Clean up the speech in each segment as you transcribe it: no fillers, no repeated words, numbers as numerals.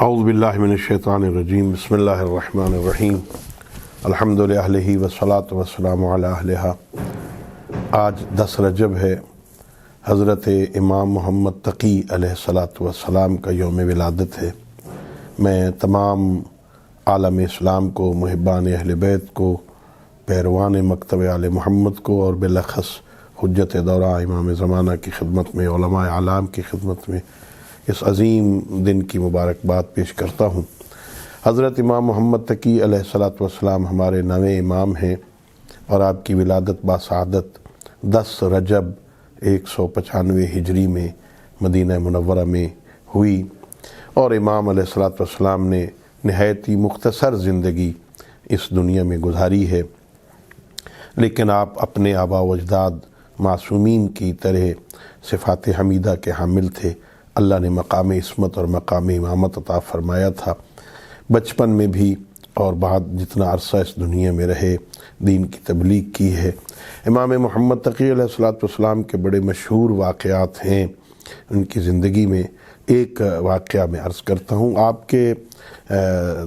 اعوذ باللہ من الشیطان الرجیم بسم اللہ الرحمن الرحیم الحمد للہ والصلاۃ والسلام علی اہلہا۔ آج 10 رجب ہے، حضرت امام محمد تقی علیہ الصلاۃ والسلام کا یوم ولادت ہے۔ میں تمام عالم اسلام کو، محبان اہل بیت کو، پیروان مکتب آل محمد کو اور بالاخص حجت دورہ امام زمانہ کی خدمت میں، علماء اعلام کی خدمت میں اس عظیم دن کی مبارکباد پیش کرتا ہوں۔ حضرت امام محمد تقی علیہ الصلاۃ والسلام ہمارے نویں امام ہیں اور آپ کی ولادت باسعادت 10 رجب 195 ہجری میں مدینہ منورہ میں ہوئی، اور امام علیہ الصلاۃ والسلام نے نہایت ہی مختصر زندگی اس دنیا میں گزاری ہے، لیکن آپ اپنے آباء و اجداد معصومین کی طرح صفات حمیدہ کے حامل تھے۔ اللہ نے مقام عصمت اور مقام امامت عطا فرمایا تھا۔ بچپن میں بھی اور بعد جتنا عرصہ اس دنیا میں رہے دین کی تبلیغ کی ہے۔ امام محمد تقی علیہ الصلاۃ والسلام کے بڑے مشہور واقعات ہیں ان کی زندگی میں۔ ایک واقعہ میں عرض کرتا ہوں۔ آپ کے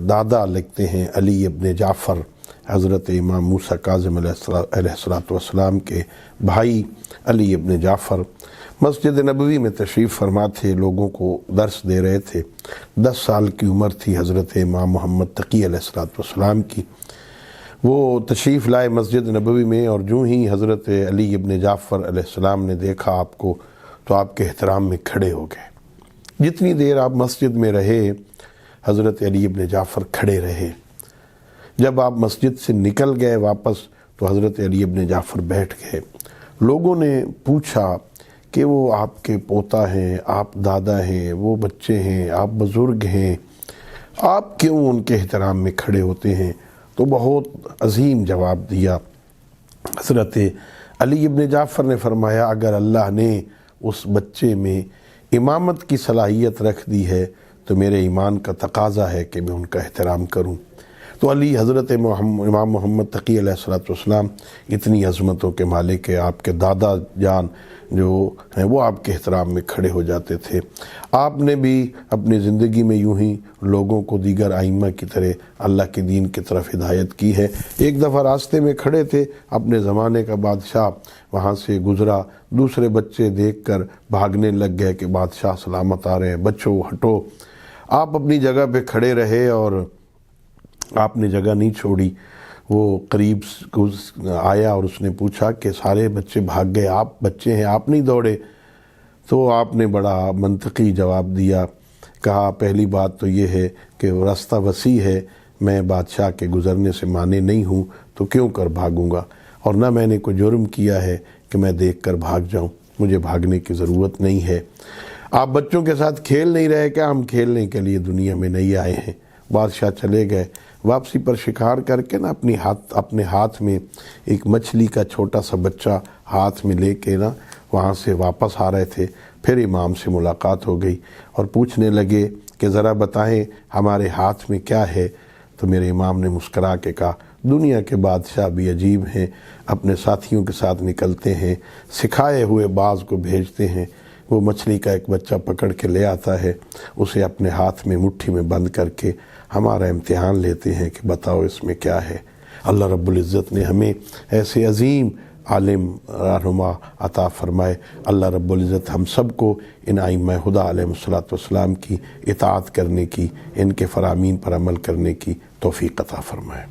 دادا لگتے ہیں علی ابن جعفر، حضرت امام موسیٰ کاظم علیہ الصلاۃ والسلام کے بھائی علی ابن جعفر مسجد نبوی میں تشریف فرما تھے، لوگوں کو درس دے رہے تھے۔ 10 سال کی عمر تھی حضرت امام محمد تقی علیہ الصلاۃ والسلام کی۔ وہ تشریف لائے مسجد نبوی میں، اور جو ہی حضرت علی ابن جعفر علیہ السلام نے دیکھا آپ کو تو آپ کے احترام میں کھڑے ہو گئے۔ جتنی دیر آپ مسجد میں رہے حضرت علی ابن جعفر کھڑے رہے۔ جب آپ مسجد سے نکل گئے واپس تو حضرت علی ابن جعفر بیٹھ گئے۔ لوگوں نے پوچھا کہ وہ آپ کے پوتا ہیں، آپ دادا ہیں، وہ بچے ہیں، آپ بزرگ ہیں، آپ کیوں ان کے احترام میں کھڑے ہوتے ہیں؟ تو بہت عظیم جواب دیا۔ حضرت علی ابن جعفر نے فرمایا، اگر اللہ نے اس بچے میں امامت کی صلاحیت رکھ دی ہے تو میرے ایمان کا تقاضا ہے کہ میں ان کا احترام کروں۔ تو علی حضرت امام محمد تقی علیہ الصلاۃ والسلام اتنی عظمتوں کے مالک ہے، آپ کے دادا جان جو ہیں وہ آپ کے احترام میں کھڑے ہو جاتے تھے۔ آپ نے بھی اپنی زندگی میں یوں ہی لوگوں کو دیگر ائمہ کی طرح اللہ کے دین کی طرف ہدایت کی ہے۔ ایک دفعہ راستے میں کھڑے تھے، اپنے زمانے کا بادشاہ وہاں سے گزرا، دوسرے بچے دیکھ کر بھاگنے لگ گئے کہ بادشاہ سلامت آ رہے ہیں، بچوں ہٹو۔ آپ اپنی جگہ پہ کھڑے رہے اور آپ نے جگہ نہیں چھوڑی۔ وہ قریب آیا اور اس نے پوچھا کہ سارے بچے بھاگ گئے، آپ بچے ہیں، آپ نہیں دوڑے؟ تو آپ نے بڑا منطقی جواب دیا، کہا پہلی بات تو یہ ہے کہ راستہ وسیع ہے، میں بادشاہ کے گزرنے سے مانے نہیں ہوں تو کیوں کر بھاگوں گا، اور نہ میں نے کوئی جرم کیا ہے کہ میں دیکھ کر بھاگ جاؤں، مجھے بھاگنے کی ضرورت نہیں ہے۔ آپ بچوں کے ساتھ کھیل نہیں رہے کہ ہم کھیلنے کے لیے دنیا میں نہیں آئے ہیں۔ بادشاہ چلے گئے۔ واپسی پر شکار کر کے نا اپنے ہاتھ میں ایک مچھلی کا چھوٹا سا بچہ ہاتھ میں لے کے نا وہاں سے واپس آ رہے تھے۔ پھر امام سے ملاقات ہو گئی اور پوچھنے لگے کہ ذرا بتائیں ہمارے ہاتھ میں کیا ہے؟ تو میرے امام نے مسکرا کے کہا، دنیا کے بادشاہ بھی عجیب ہیں، اپنے ساتھیوں کے ساتھ نکلتے ہیں، سکھائے ہوئے باز کو بھیجتے ہیں، وہ مچھلی کا ایک بچہ پکڑ کے لے آتا ہے، اسے اپنے ہاتھ میں مٹھی میں بند کر کے ہمارا امتحان لیتے ہیں کہ بتاؤ اس میں کیا ہے۔ اللہ رب العزت نے ہمیں ایسے عظیم عالم رہنما عطا فرمائے۔ اللہ رب العزت ہم سب کو ان ائمہ ہدیٰ علیہ الصلاۃ والسلام کی اطاعت کرنے کی، ان کے فرامین پر عمل کرنے کی توفیق عطا فرمائے۔